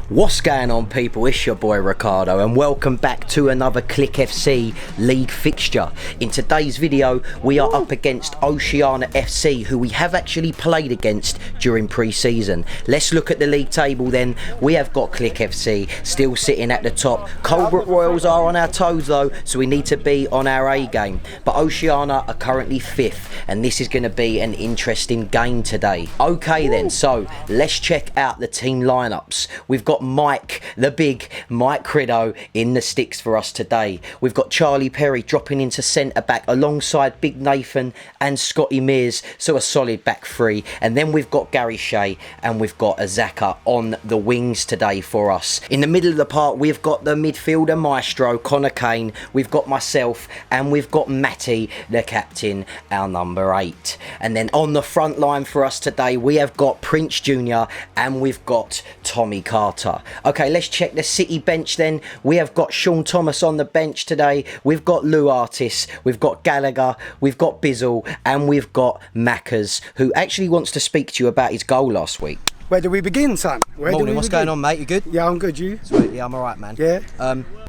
What's going on, people? It's your boy Ricardo and welcome back to another KLIK FC league fixture. In today's video we are up against Oceania FC, who we have actually played against during pre-season. Let's look at the league table then. We have got KLIK FC still sitting at the top. Colbrook Royals are on our toes though, so we need to be on our A game. But Oceania are currently 5th and this is going to be an interesting game today. Okay then, so let's check out the team lineups. We've got Mike, the big Mike Crido, in the sticks for us today. We've got Charlie Perry dropping into centre back alongside Big Nathan and Scotty Mears, so a solid back three. And then we've got Gary Shea and we've got Azaka on the wings today for us. In the middle of the park we've got the midfielder maestro Connor Kane, we've got myself and we've got Matty, the captain, our number 8. And then on the front line for us today we have got Prince Jr. and we've got Tommy Carter. Okay, let's check the City bench then. We have got Sean Thomas on the bench today. We've got Lou Artis, we've got Gallagher, we've got Bizzle, and we've got Mackers, who actually wants to speak to you about his goal last week. Where do we begin, son? Morning, what's going on, mate? You good? Yeah, I'm good, you? Sweet, yeah, I'm alright, man. Yeah?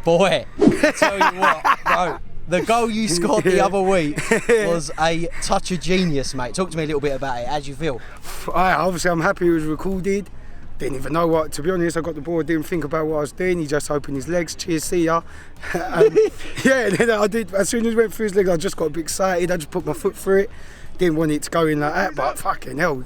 Boy, I tell you what, bro. The goal you scored the other week was a touch of genius, mate. Talk to me a little bit about it. How do you feel? Obviously, I'm happy it was recorded. Didn't even know what, to be honest, I got the ball, didn't think about what I was doing. He just opened his legs, cheers, see ya. Yeah, then I did, as soon as he went through his legs, I just got a bit excited. I just put my foot through it. Didn't want it to go in like that, but fucking hell, we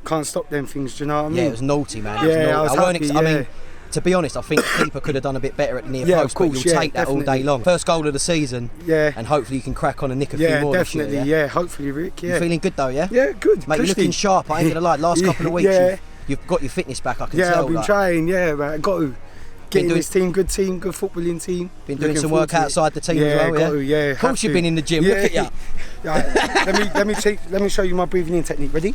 can't stop them things, do you know what I mean? Yeah, it was naughty, man. Yeah, I mean, to be honest, I think the keeper could have done a bit better at the near post, course, but you'll take that definitely. all day long. First goal of the season, and hopefully you can crack on and nick a few more this year. Definitely, yeah, hopefully, Rick, You feeling good though, yeah? Yeah, good. Mate, you're looking sharp, I ain't gonna lie. Last couple of weeks, you've got your fitness back, I can tell. Yeah, I've been trying, but I got to get in this team, good footballing team. Been doing some work outside the team as well, yeah? Of course you've been in the gym, look at you. Right, let me show you my breathing in technique, ready?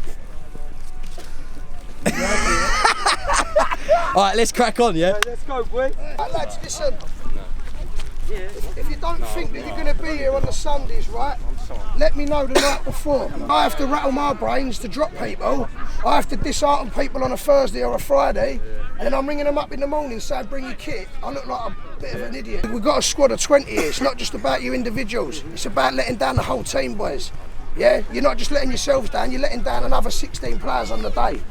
Alright, let's crack on, yeah? Let's go, boy. Lads, listen. If you don't think that you're going to be here on the Sundays, right, let me know the night before. I have to rattle my brains to drop people. I have to dishearten people on a Thursday or a Friday, and then I'm ringing them up in the morning saying, bring your kit. I look like a bit of an idiot. We've got a squad of 20 here. It's not just about you individuals. It's about letting down the whole team, boys. Yeah, you're not just letting yourselves down, you're letting down another 16 players on the day.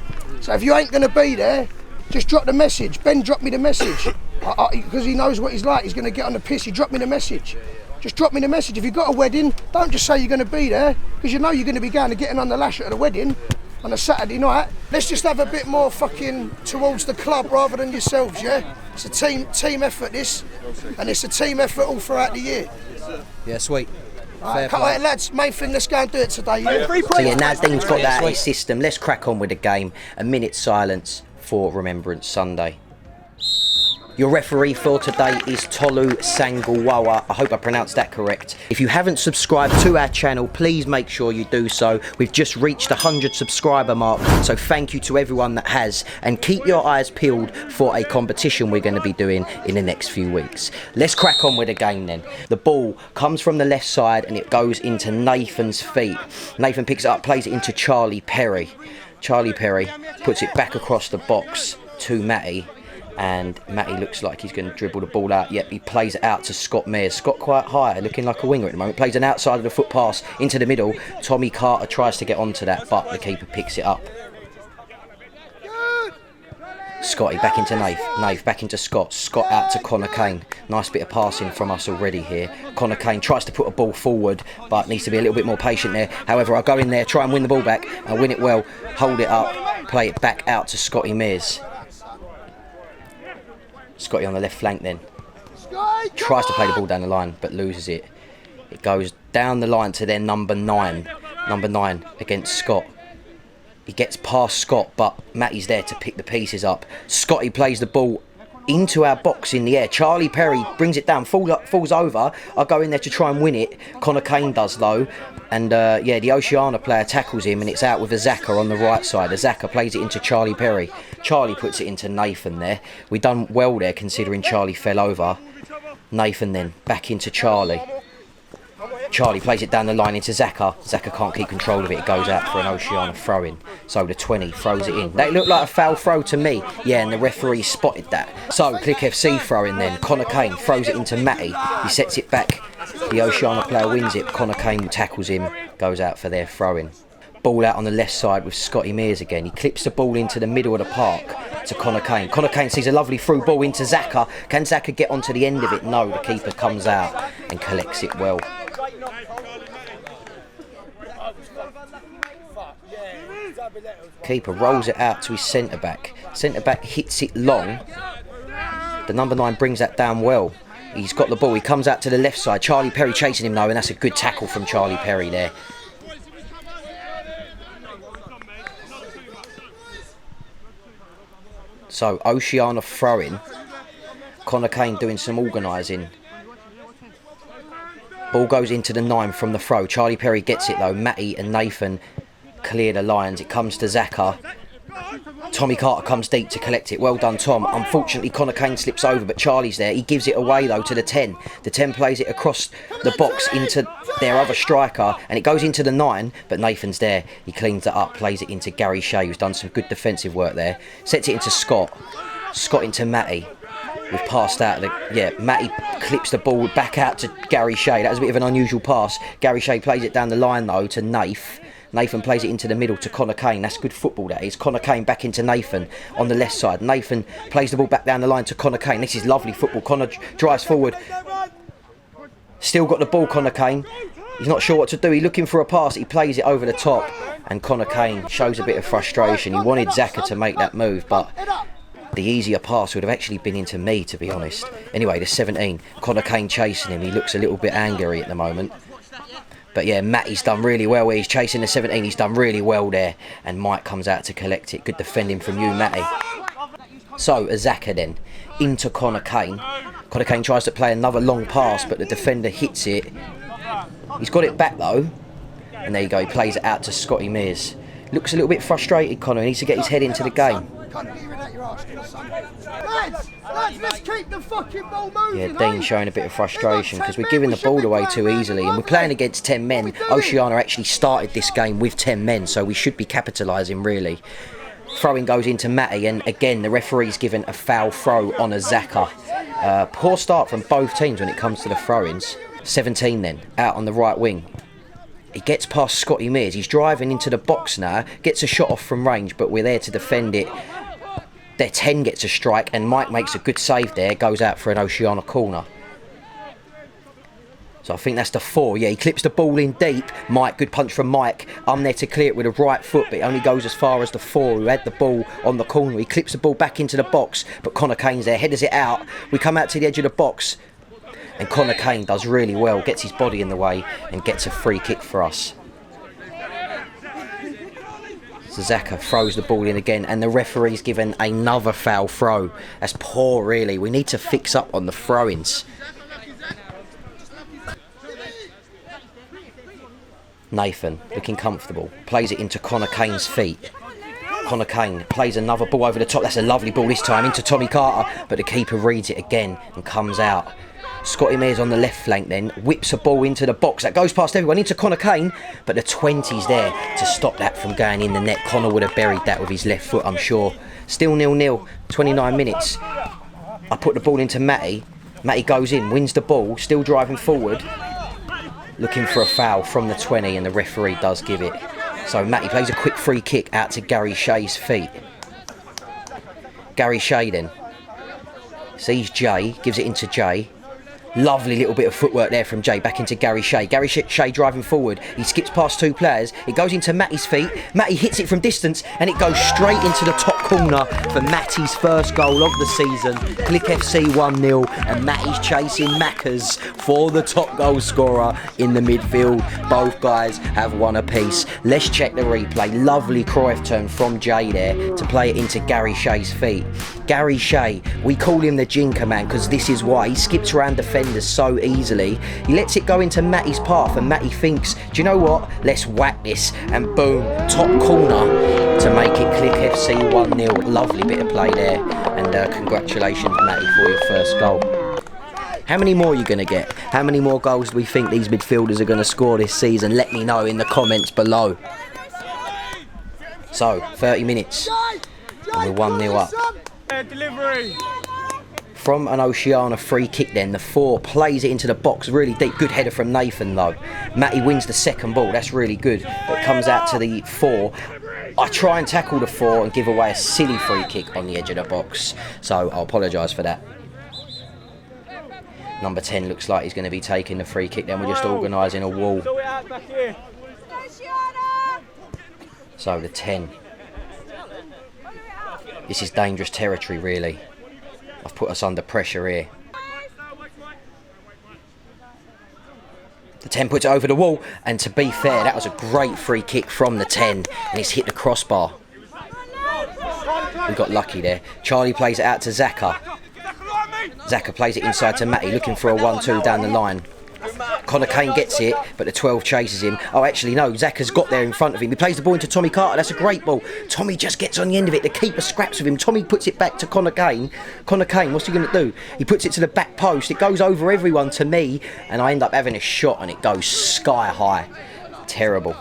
So if you ain't going to be there, just drop the message. Ben dropped me the message because he knows what he's like. He's going to get on the piss. He dropped me the message. Just drop me the message. If you've got a wedding, don't just say you're going to be there, because you know you're going to be going and getting on the lash at the wedding on a Saturday night. Let's just have a bit more fucking towards the club rather than yourselves, yeah? It's a team effort, this, and it's a team effort all throughout the year. Yeah, sweet. Right, lads, main thing, let's go and do it today. Yeah? So yeah, Nadine's got that in his system. Let's crack on with the game. A minute's silence for Remembrance Sunday. Your referee for today is Tolu Sangalwawa. I hope I pronounced that correct. If you haven't subscribed to our channel, please make sure you do so. We've just reached the 100 subscriber mark, so thank you to everyone that has. And keep your eyes peeled for a competition we're going to be doing in the next few weeks. Let's crack on with the game then. The ball comes from the left side and it goes into Nathan's feet. Nathan picks it up, plays it into Charlie Perry. Charlie Perry puts it back across the box to Matty. And Matty looks like he's going to dribble the ball out. Yep, he plays it out to Scott Mears. Scott quite high, looking like a winger at the moment. Plays an outside of the foot pass into the middle. Tommy Carter tries to get onto that, but the keeper picks it up. Scotty back into Nath. Nath back into Scott. Scott out to Connor Kane. Nice bit of passing from us already here. Connor Kane tries to put a ball forward, but needs to be a little bit more patient there. However, I go in there, try and win the ball back, and win it well. Hold it up, play it back out to Scotty Mears. Scotty on the left flank then. Tries to play the ball down the line, but loses it. It goes down the line to their number 9. Number 9 against Scott. He gets past Scott, but Matty's there to pick the pieces up. Scotty plays the ball into our box in the air. Charlie Perry brings it down, falls over. I go in there to try and win it. Connor Kane does though. And yeah, the Oceania player tackles him and it's out with Azaka on the right side. Azaka plays it into Charlie Perry. Charlie puts it into Nathan there. We done well there considering Charlie fell over. Nathan then back into Charlie. Charlie plays it down the line into Zaka. Zaka can't keep control of it. It goes out for an Oceania throw-in. So the 20 throws it in. That looked like a foul throw to me. Yeah, and the referee spotted that. So KLIK FC throw-in then. Connor Kane throws it into Matty. He sets it back. The Oceania player wins it. Connor Kane tackles him. Goes out for their throw-in. Ball out on the left side with Scotty Mears again. He clips the ball into the middle of the park to Connor Kane. Connor Kane sees a lovely through ball into Zaka. Can Zaka get onto the end of it? No, the keeper comes out and collects it well. Keeper rolls it out to his centre-back. Centre-back hits it long. The number 9 brings that down well. He's got the ball. He comes out to the left side. Charlie Perry chasing him though, and that's a good tackle from Charlie Perry there. So, Oceania throwing. Connor Kane doing some organising. Ball goes into the 9 from the throw. Charlie Perry gets it though. Matty and Nathan clear the lines. It comes to Zaka. Tommy Carter comes deep to collect it. Well done, Tom. Unfortunately, Connor Kane slips over, but Charlie's there. He gives it away though to the 10. The 10 plays it across the box into their other striker, and it goes into the 9, but Nathan's there. He cleans it up, plays it into Gary Shea, who's done some good defensive work there. Sets it into Scott. Scott into Matty. We've passed out. Matty clips the ball back out to Gary Shea. That was a bit of an unusual pass. Gary Shea plays it down the line though to Nath. Nathan plays it into the middle to Connor Kane. That's good football, that is. Connor Kane back into Nathan on the left side. Nathan plays the ball back down the line to Connor Kane. This is lovely football. Connor drives forward. Still got the ball, Connor Kane. He's not sure what to do. He's looking for a pass. He plays it over the top. And Connor Kane shows a bit of frustration. He wanted Zaka to make that move, but the easier pass would have actually been into me, to be honest. Anyway, the 17. Connor Kane chasing him. He looks a little bit angry at the moment. But yeah, Matty's done really well where he's chasing the 17. He's done really well there. And Mike comes out to collect it. Good defending from you, Matty. So, Azaka then, into Connor Kane. Connor Kane tries to play another long pass, but the defender hits it. He's got it back though. And there you go, he plays it out to Scotty Mears. Looks a little bit frustrated, Connor. He needs to get his head into the game. Lads, let's keep the fucking ball moving. Yeah, Dean's showing a bit of frustration because we're giving the ball away too easily and we're playing against 10 men. Oceania actually started this game with 10 men, so we should be capitalising really. Throwing goes into Matty, and again the referee's given a foul throw on Azaka. Poor start from both teams when it comes to the throw-ins. 17 then, out on the right wing. He gets past Scotty Mears. He's driving into the box now, gets a shot off from range, but we're there to defend it. Their 10 gets a strike, and Mike makes a good save there, goes out for an Oceania corner. So I think that's the 4. Yeah, he clips the ball in deep. Mike, good punch from Mike. I'm there to clear it with a right foot, but it only goes as far as the 4 who had the ball on the corner. He clips the ball back into the box, but Connor Kane's there, headers it out. We come out to the edge of the box, and Connor Kane does really well, gets his body in the way, and gets a free kick for us. Zaka throws the ball in again, and the referee's given another foul throw. That's poor, really. We need to fix up on the throw-ins. Nathan, looking comfortable, plays it into Connor Kane's feet. Connor Kane plays another ball over the top. That's a lovely ball this time into Tommy Carter, but the keeper reads it again and comes out. Scotty Mears on the left flank then, whips a ball into the box. That goes past everyone, into Connor Kane, but the 20's there to stop that from going in the net. Connor would have buried that with his left foot, I'm sure. Still 0-0, 29 minutes. I put the ball into Matty. Matty goes in, wins the ball, still driving forward. Looking for a foul from the 20, and the referee does give it. So Matty plays a quick free kick out to Gary Shea's feet. Gary Shea then sees Jay, gives it into Jay. Lovely little bit of footwork there from Jay, back into Gary Shea. Gary Shea driving forward. He skips past 2 players. It goes into Matty's feet. Matty hits it from distance, and it goes straight into the top corner for Matty's first goal of the season. KLIK FC 1-0, and Matty's chasing Maccas for the top goal scorer in the midfield. Both guys have one apiece. Let's check the replay. Lovely Cruyff turn from Jay there to play it into Gary Shea's feet. Gary Shea, we call him the Jinker man because this is why. He skips around defenders so easily. He lets it go into Matty's path, and Matty thinks, do you know what? Let's whack this, and boom, top corner to make it KLIK FC 1-0. Lovely bit of play there, and congratulations Matty for your first goal. How many more are you going to get? How many more goals do we think these midfielders are going to score this season? Let me know in the comments below. So, 30 minutes. And we're 1-0 up. Delivery. From an Oceania free kick then, the 4 plays it into the box really deep. Good header from Nathan though. Matty wins the second ball, that's really good. But comes out to the 4. I try and tackle the 4 and give away a silly free kick on the edge of the box. So I'll apologise for that. Number 10 looks like he's going to be taking the free kick then. We're just organising a wall. So the 10. This is dangerous territory really. I've put us under pressure here. The 10 puts it over the wall, and to be fair, that was a great free kick from the 10, and it's hit the crossbar. We got lucky there. Charlie plays it out to Zaka. Zaka plays it inside to Matty, looking for a 1-2 down the line. Connor Kane gets it, but the 12 chases him. Oh, actually, no, Zaka's got there in front of him. He plays the ball into Tommy Carter. That's a great ball. Tommy just gets on the end of it. The keeper scraps with him. Tommy puts it back to Connor Kane. Connor Kane, what's he going to do? He puts it to the back post. It goes over everyone to me, and I end up having a shot, and it goes sky high. Terrible.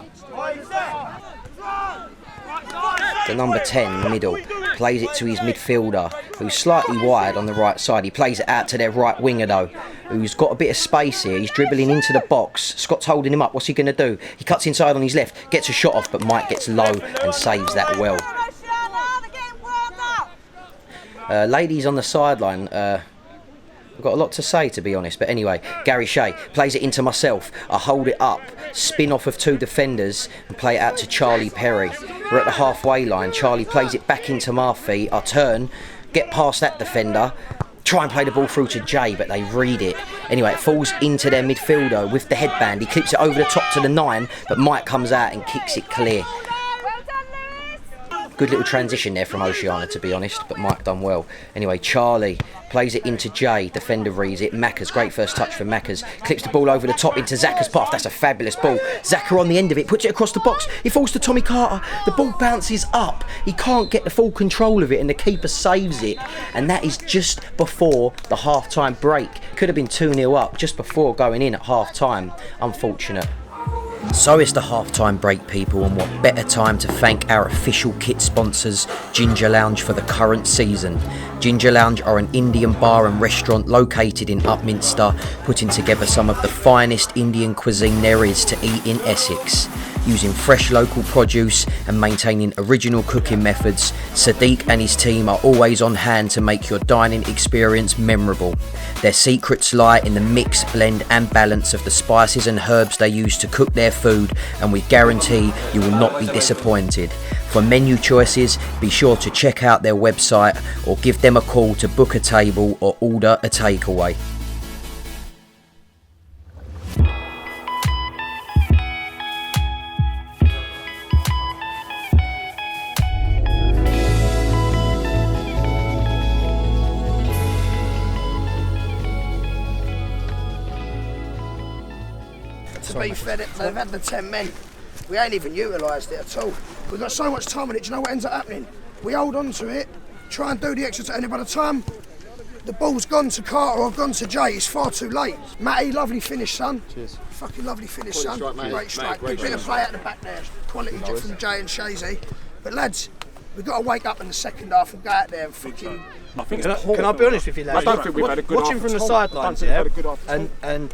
The number 10 in the middle plays it to his midfielder, who's slightly wide on the right side. He plays it out to their right winger though, who's got a bit of space here. He's dribbling into the box. Scott's holding him up. What's he going to do? He cuts inside on his left, gets a shot off, but Mike gets low and saves that well. Ladies on the sideline, I've got a lot to say to be honest, but anyway, Gary Shea plays it into myself. I hold it up, spin off of 2 defenders and play it out to Charlie Perry. We're at the halfway line. Charlie plays it back into my feet. I turn, get past that defender, try and play the ball through to Jay, but they read it. Anyway, it falls into their midfielder with the headband. He clips it over the top to the 9, but Mike comes out and kicks it clear. Good little transition there from Oceania, to be honest, but Mike done well. Anyway, Charlie plays it into Jay. Defender reads it. Mackers, great first touch from Mackers. Clips the ball over the top into Zaka's path. That's a fabulous ball. Zaka on the end of it, puts it across the box. It falls to Tommy Carter. The ball bounces up. He can't get the full control of it, and the keeper saves it. And that is just before the half-time break. Could have been 2-0 up just before going in at half-time. Unfortunate. So it's the half-time break, people, and what better time to thank our official kit sponsors, Ginger Lounge, for the current season. Ginger Lounge are an Indian bar and restaurant located in Upminster, putting together some of the finest Indian cuisine there is to eat in Essex. Using fresh local produce and maintaining original cooking methods, Sadiq and his team are always on hand to make your dining experience memorable. Their secrets lie in the mix, blend and balance of the spices and herbs they use to cook their food, and we guarantee you will not be disappointed. For menu choices, be sure to check out their website or give them a call to book a table or order a takeaway. To be fair, they've had the 10 men. We ain't even utilised it at all. We've got so much time on it, do you know what ends up happening? We hold on to it, try and do the extra, and by the time the ball's gone to Carter or gone to Jay, it's far too late. Matty, lovely finish, son. Cheers. Fucking lovely finish, son. Great strike. Good bit of play at the back there. Quality from Jay and Shazy. But lads, we've got to wake up in the second half and go out there and fucking... Can I be honest with you, lads? I don't think we've had a good Watching from the sidelines, yeah, and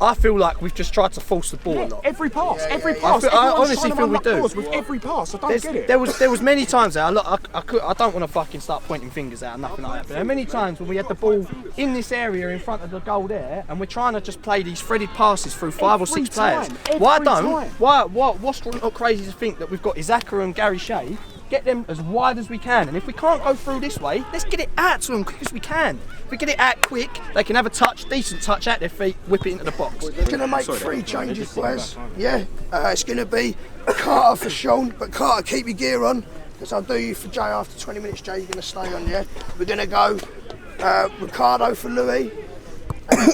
I feel like we've just tried to force the ball a lot. Every pass, every pass. I honestly feel we do. With every pass, I don't get it. There was many times there. Look, I don't want to fucking start pointing fingers out, nothing like that. But there are many times when we had the ball in this area in front of the goal there, and we're trying to just play these threaded passes through 5 or 6 players. What's not crazy to think that we've got Izaka and Gary Shea. Get them as wide as we can, and if we can't go through this way, let's get it out to them quick as we can. If we get it out quick, they can have a touch, decent touch at their feet, whip it into the box. We're going to make 3 changes, boys. Yeah, it's going to be Carter for Sean, but Carter, keep your gear on, because I'll do you for Jay after 20 minutes. Jay, you're going to stay on, yeah? We're going to go Ricardo for Louis.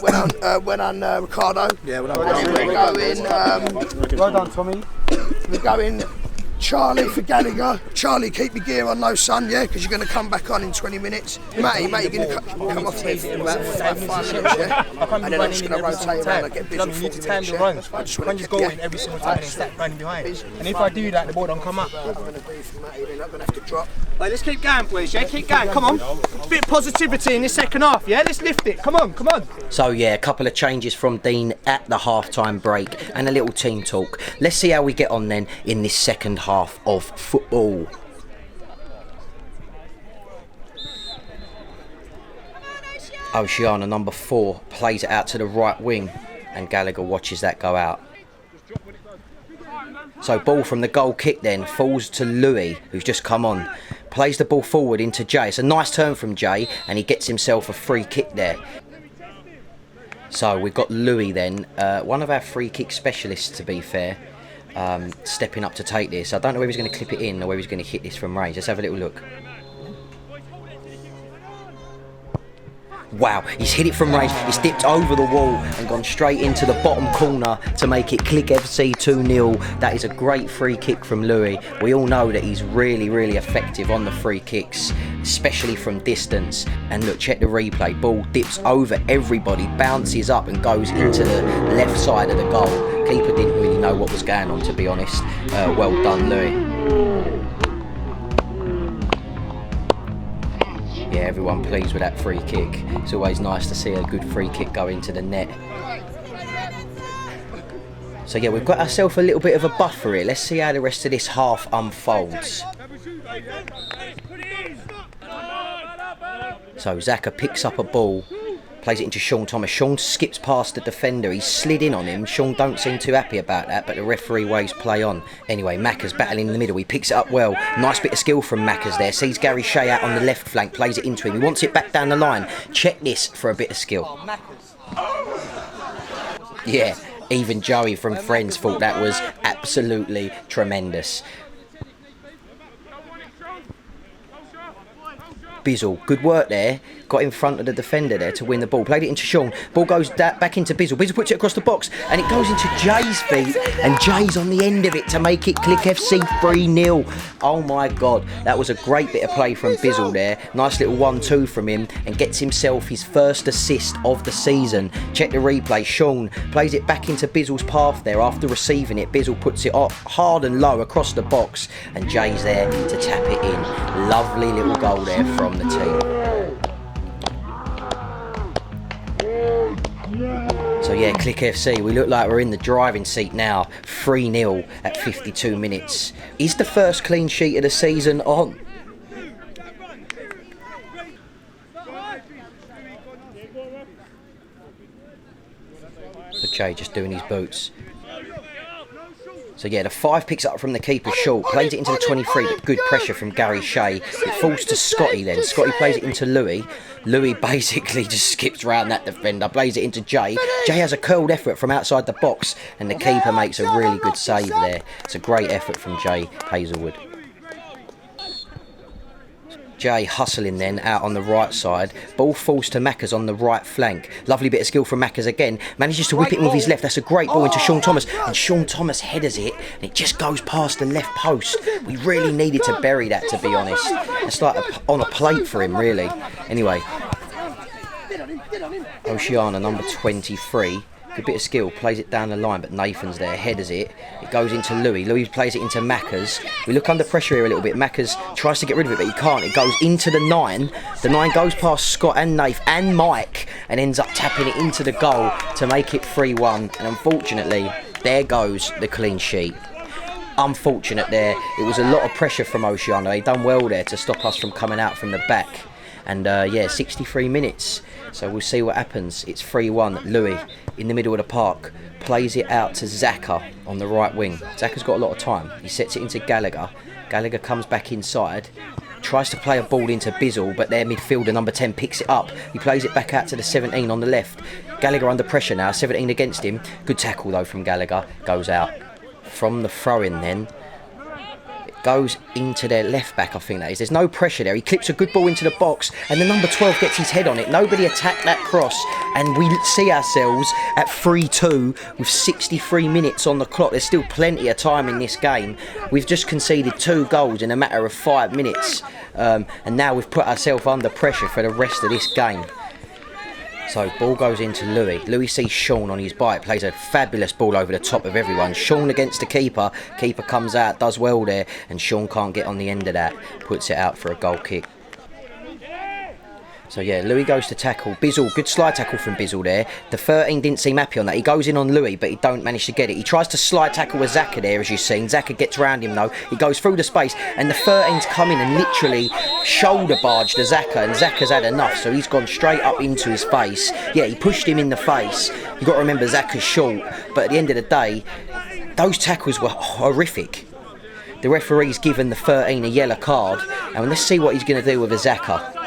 Went on Ricardo. Yeah, we're going. Well done, Tommy. We're going Charlie for Gallagher. Charlie, keep your gear on though, son, yeah? Because you're going to come back on in 20 minutes. Matty, you're going to come off me in about 5 minutes, yeah? And then I'm just going to rotate around and get busy. You need to time the runs. I just want to go in every single time and start running behind. And if I do that, the ball don't come up. I'm going to be for Matty, then I'm going to have to drop. Right, let's keep going, boys, yeah? Keep going, come on. Bit of positivity in this second half, yeah? Let's lift it, come on, come on. So yeah, a couple of changes from Dean at the half-time break and a little team talk. Let's see how we get on then in this second half of football. Oceania, number 4, plays it out to the right wing and Gallagher watches that go out. So ball from the goal kick then falls to Louis, who's just come on. Plays the ball forward into Jay. It's a nice turn from Jay and he gets himself a free kick there. So we've got Louis then, one of our free kick specialists to be fair, stepping up to take this. I don't know whether he's going to clip it in or whether he's going to hit this from range. Let's have a little look. Wow, he's hit it from range, he's dipped over the wall and gone straight into the bottom corner to make it KLIK FC 2-0. That is a great free kick from Louis. We all know that he's really, really effective on the free kicks, especially from distance. And look, check the replay. Ball dips over everybody, bounces up and goes into the left side of the goal. Keeper didn't really know what was going on, to be honest. Well done, Louis. Yeah, everyone pleased with that free kick. It's always nice to see a good free kick go into the net. So yeah, we've got ourselves a little bit of a buffer here. Let's see how the rest of this half unfolds. So Zaka picks up a ball, plays it into Sean Thomas. Sean skips past the defender. He's slid in on him. Sean don't seem too happy about that, but the referee waves play on. Anyway, Macca's battling in the middle. He picks it up well. Nice bit of skill from Macca's there. Sees Gary Shea out on the left flank, plays it into him. He wants it back down the line. Check this for a bit of skill. Yeah, even Joey from Friends thought that was absolutely tremendous. Bizzle, good work there. Got in front of the defender there to win the ball. Played it into Sean. Ball goes back into Bizzle. Bizzle puts it across the box and it goes into Jay's feet. And Jay's on the end of it to make it KLIK FC 3-0. Oh my God. That was a great bit of play from Bizzle there. Nice little 1-2 from him and gets himself his first assist of the season. Check the replay. Sean plays it back into Bizzle's path there after receiving it. Bizzle puts it up hard and low across the box and Jay's there to tap it in. Lovely little goal there from the team. So yeah, KLIK FC, we look like we're in the driving seat now. 3-0 at 52 minutes. Is the first clean sheet of the season on? But Jay just doing his boots. So yeah, the 5 picks up from the keeper short, plays it into the 23, but good pressure from Gary Shea. It falls to Scotty then. Scotty plays it into Louis. Louis basically just skips around that defender, plays it into Jay. Jay has a curled effort from outside the box, and the keeper makes a really good save there. It's a great effort from Jay Hazelwood. Jay hustling then out on the right side. Ball falls to Macca's on the right flank. Lovely bit of skill from Macca's again. Manages to whip it with his left. That's a great ball into Sean Thomas. And Sean Thomas headers it. And it just goes past the left post. We really needed to bury that, to be honest. It's like on a plate for him, really. Anyway. Oceania, number 23. Good bit of skill, plays it down the line, but Nathan's there, headers it. It goes into Louis. Louis plays it into Macca's. We look under pressure here a little bit. Macca's tries to get rid of it, but he can't. It goes into the 9. The 9 goes past Scott and Nath and Mike and ends up tapping it into the goal to make it 3-1. And unfortunately, there goes the clean sheet. Unfortunate there. It was a lot of pressure from Oceania. They done well there to stop us from coming out from the back. And yeah, 63 minutes. So we'll see what happens. It's 3-1. Louis in the middle of the park plays it out to Zaka on the right wing. Zaka's got a lot of time. He sets it into Gallagher. Gallagher comes back inside, tries to play a ball into Bizzle, but their midfielder number 10 picks it up. He plays it back out to the 17 on the left. Gallagher under pressure now, 17 against him. Good tackle though from Gallagher, goes out. From the throw-in then, goes into their left back, I think that is. There's no pressure there. He clips a good ball into the box, and the number 12 gets his head on it. Nobody attacked that cross, and we see ourselves at 3-2 with 63 minutes on the clock. There's still plenty of time in this game. We've just conceded 2 goals in a matter of 5 minutes, and now we've put ourselves under pressure for the rest of this game. So, ball goes into Louis. Louis sees Sean on his bike, plays a fabulous ball over the top of everyone. Sean against the keeper. Keeper comes out, does well there, and Sean can't get on the end of that. Puts it out for a goal kick. So yeah, Louis goes to tackle. Bizzle, good slide tackle from Bizzle there. The 13 didn't seem happy on that. He goes in on Louis, but he don't manage to get it. He tries to slide tackle with Zaka there, as you've seen. Zaka gets around him though. He goes through the space, and the 13's come in and literally shoulder barged the Zaka, and Zaka's had enough, so he's gone straight up into his face. Yeah, he pushed him in the face. You've got to remember Zaka's short, but at the end of the day, those tackles were horrific. The referee's given the 13 a yellow card, and let's see what he's going to do with a Zaka.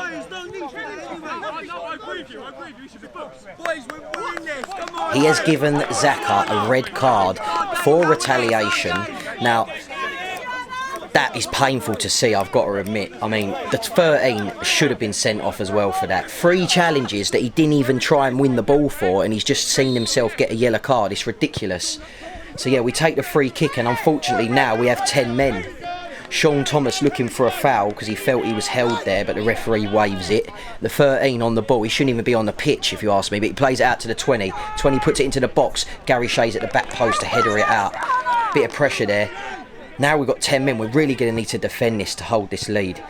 He has given Zaka a red card for retaliation. Now, that is painful to see, I've got to admit. I mean, the 13 should have been sent off as well for that. 3 challenges that he didn't even try and win the ball for, and he's just seen himself get a yellow card. It's ridiculous. So yeah, we take the free kick, and unfortunately now we have 10 men. Sean Thomas looking for a foul because he felt he was held there, but the referee waves it. The 13 on the ball, he shouldn't even be on the pitch if you ask me, but he plays it out to the 20. 20 puts it into the box. Gary Shea's at the back post to header it out. Bit of pressure there. Now we've got 10 men. We're really going to need to defend this to hold this lead.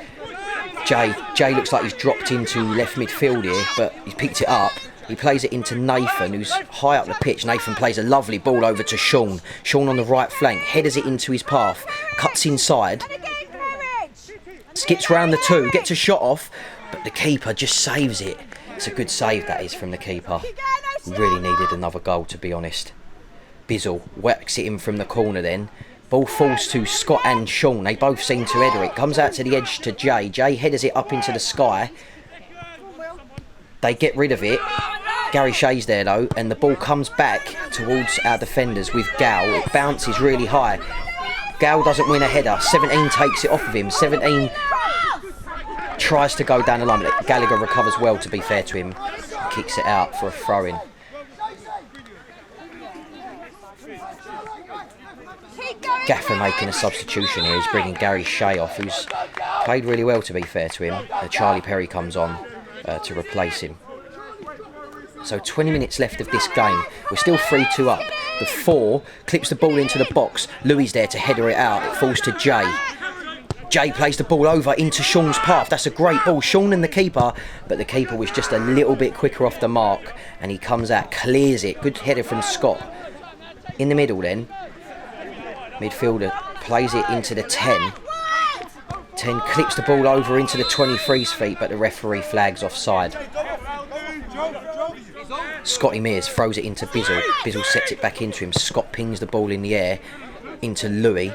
Jay looks like he's dropped into left midfield here, but he's picked it up. He plays it into Nathan, who's high up the pitch. Nathan plays a lovely ball over to Sean. Sean on the right flank, headers it into his path, cuts inside, skips round the 2, gets a shot off, but the keeper just saves it. It's a good save, that is, from the keeper. Really needed another goal, to be honest. Bizzle whacks it in from the corner then. Ball falls to Scott and Sean. They both seem to header it. Comes out to the edge to Jay. Jay headers it up into the sky. They get rid of it. Gary Shea's there though, and the ball comes back towards our defenders with Gal. It bounces really high. Gal doesn't win a header. 17 takes it off of him. 17 tries to go down the line, but Gallagher recovers well, to be fair to him. Kicks it out for a throw-in. Gaffer making a substitution here. He's bringing Gary Shea off, who's played really well, to be fair to him. Charlie Perry comes on to replace him. So 20 minutes left of this game. We're still 3-2 up. The 4 clips the ball into the box. Louis there to header it out. It falls to Jay. Jay plays the ball over into Sean's path. That's a great ball. Sean and the keeper, but the keeper was just a little bit quicker off the mark, and he comes out, clears it. Good header from Scott. In the middle then, midfielder plays it into the 10. 10 clips the ball over into the 23's feet, but the referee flags offside. Scotty Mears throws it into Bizzle. Bizzle sets it back into him. Scott pings the ball in the air into Louis.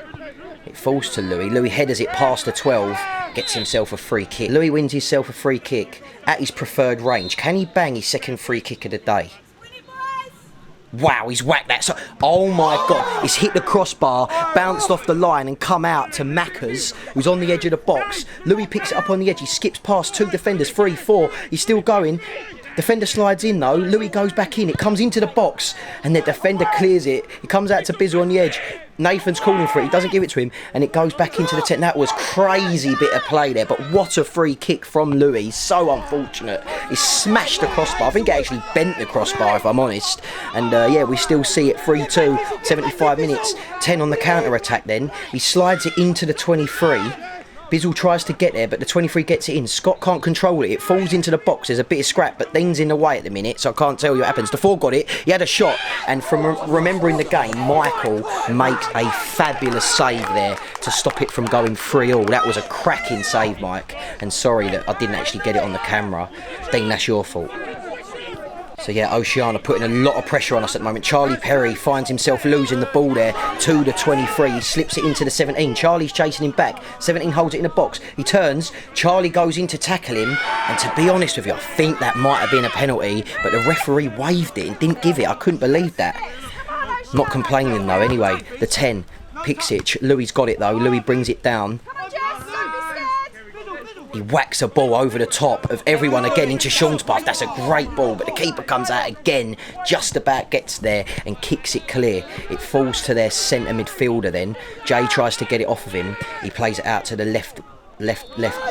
It falls to Louis. Louis headers it past the 12, gets himself a free kick. Louis wins himself a free kick at his preferred range. Can he bang his second free kick of the day? Wow, he's whacked that. So, oh my God, he's hit the crossbar, bounced off the line and come out to Mackers, who's on the edge of the box. Louis picks it up on the edge. He skips past 2 defenders, 3, 4. He's still going. Defender slides in though. Louis goes back in. It comes into the box and the defender clears it. He comes out to Bizzle on the edge. Nathan's calling for it. He doesn't give it to him, and it goes back into the 10. That was crazy bit of play there, but what a free kick from Louis. So unfortunate. He smashed the crossbar. I think it actually bent the crossbar, if I'm honest. And yeah, we still see it 3-2, 75 minutes. 10 on the counter attack then. He slides it into the 23. Bizzle tries to get there, but the 23 gets it in. Scott can't control it. It falls into the box. There's a bit of scrap, but Dean's in the way at the minute, so I can't tell you what happens. The 4 got it. He had a shot, and from remembering the game, Michael makes a fabulous save there to stop it from going 3-all. That was a cracking save, Mike. And sorry that I didn't actually get it on the camera. Dean, that's your fault. So yeah, Oceania putting a lot of pressure on us at the moment. Charlie Perry finds himself losing the ball there to the 23. He slips it into the 17. Charlie's chasing him back. 17 holds it in the box. He turns. Charlie goes in to tackle him. And to be honest with you, I think that might have been a penalty, but the referee waved it and didn't give it. I couldn't believe that. Not complaining though. Anyway, the 10 picks it. Louis got it though. Louis brings it down. He whacks a ball over the top of everyone again into Sean's path. That's a great ball, but the keeper comes out again, just about gets there and kicks it clear. It falls to their centre midfielder then. Jay tries to get it off of him. He plays it out to the left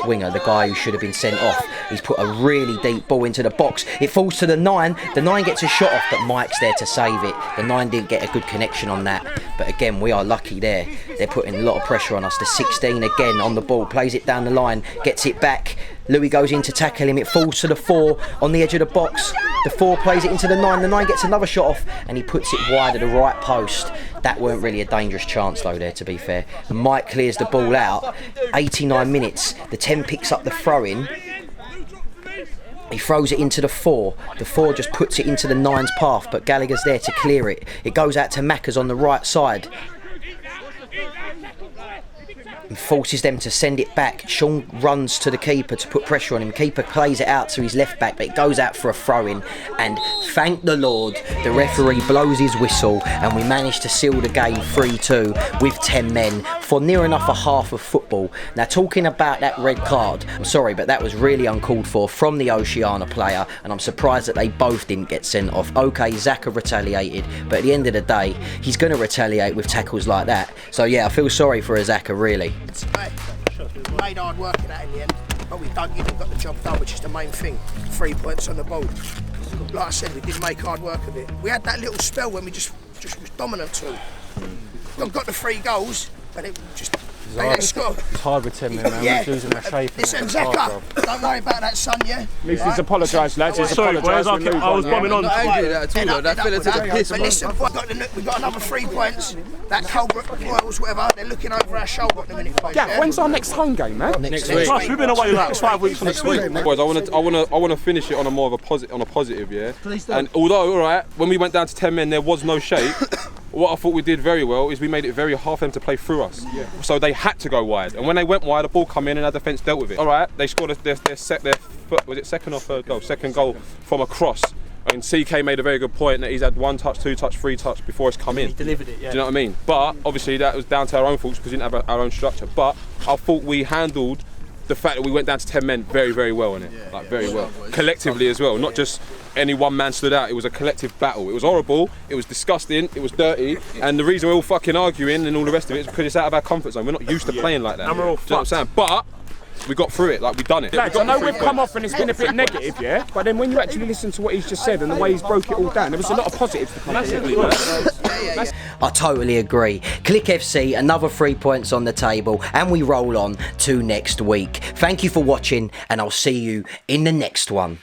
winger, the guy who should have been sent off. He's put a really deep ball into the box. It falls to the 9. The 9 gets a shot off, but Mike's there to save it. The 9 didn't get a good connection on that. But again, we are lucky there. They're putting a lot of pressure on us. The 16 again on the ball, plays it down the line, gets it back. Louis goes in to tackle him. It falls to the 4 on the edge of the box. The 4 plays it into the 9. The 9 gets another shot off and he puts it wide of the right post. That weren't really a dangerous chance though there, to be fair. And Mike clears the ball out. 89 minutes. The 10 picks up the throw-in. He throws it into the 4. The 4 just puts it into the 9's path, but Gallagher's there to clear it. It goes out to Maccas on the right side. And forces them to send it back. Sean runs to the keeper to put pressure on him. Keeper plays it out to his left back, but it goes out for a throw-in. And thank the Lord, the referee blows his whistle and we manage to seal the game 3-2 with 10 men for near enough a half of football. Now, talking about that red card, I'm sorry, but that was really uncalled for from the Oceania player, and I'm surprised that they both didn't get sent off. Okay, Zaka retaliated, but at the end of the day, he's going to retaliate with tackles like that. So yeah, I feel sorry for Zaka, really. We made hard work of that in the end, but we dug in and got the job done, which is the main thing. 3 points on the board. Like I said, we did make hard work of it. We had that little spell when we just was dominant too. Got the 3 goals, but it just they let us go. It's hard with 10 men, man. Yeah. We're losing our shape. Listen, Zaka, don't worry about that, son, yeah? He's apologised, lads. He's Sorry, boys, apologised. I was bombing on. That fella took a piss. But listen, we got another 3 points. That Colbrook Royals, whatever, they're looking over our shoulder at the minute, boys. Yeah, when's our next home game, man? Next week. Plus, we've been away like 5 weeks from next week. Boys, I want to finish it on a more of a positive, yeah. And although, all right, when we went down to 10 men, there was no shape. What I thought we did very well is we made it very hard for them to play through us. Yeah. So they had to go wide, and when they went wide, the ball come in and our defence dealt with it. All right, they scored their was it second or third goal? Second goal from a cross. And CK made a very good point that he's had 1 touch, 2 touch, 3 touch before it's come in. He delivered it, yeah. Do you know what I mean? But obviously that was down to our own faults because we didn't have our own structure. But I thought we handled the fact that we went down to 10 men very, very well in it. Yeah, very well. Collectively as well, not just any one man stood out. It was a collective battle. It was horrible, it was disgusting, it was dirty, and the reason we're all fucking arguing and all the rest of it is because it's out of our comfort zone. We're not used to playing like that. And we're all Do you know what I'm saying? But we got through it, like we done it. Lads, I know we've come off and it's been a bit negative, yeah? But then when you actually listen to what he's just said and the way he's broke it all down, there was a lot of positives to come out. I totally agree. KLIK FC, another 3 points on the table, and we roll on to next week. Thank you for watching, and I'll see you in the next one.